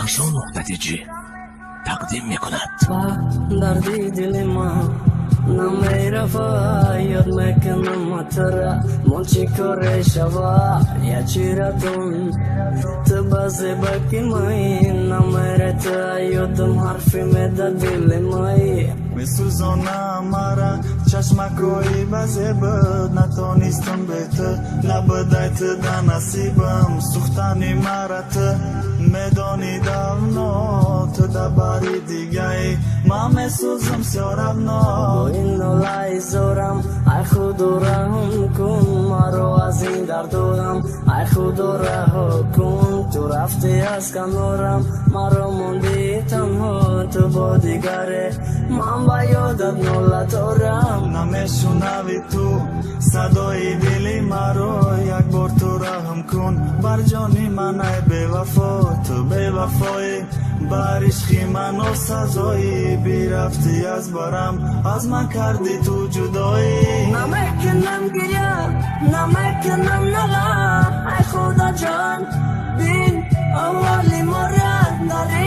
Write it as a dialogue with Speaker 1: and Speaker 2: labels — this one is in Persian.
Speaker 1: رخشان نقطه تقدیم میکند.
Speaker 2: دردی دل ما نمیرفت یاد میکنم ترا من چی کاره شوا یا چیراتون تو بازی باقی مایی نمیرت یادم حرفی میده دل مایی
Speaker 3: میسوزانم مرا چشمکوی بازی بود نتونستم بهتر نبودایت در نصیبم سوختنی مرا تو میدانی داونو تو دباری دیگه من میسوزم سیارم نو
Speaker 2: با این نولای زورم ای خود رحم کن مرو از این درد و غم ای خود رها کن تو رفتی از کنارم مرو موندی تنها تو با دیگره من با یادت نولتارم
Speaker 3: نمیشنوی تو صدای دلی مرو یک بار تو رحم کن بر جانی من ای بی وفا تو بی وفایی بر عشقی من و سزایی بی رفتی از برم از من کردی تو جدایی
Speaker 2: نمیکنم گریه نمیکنم نغم ای خدا جان بین اوالی مرد داری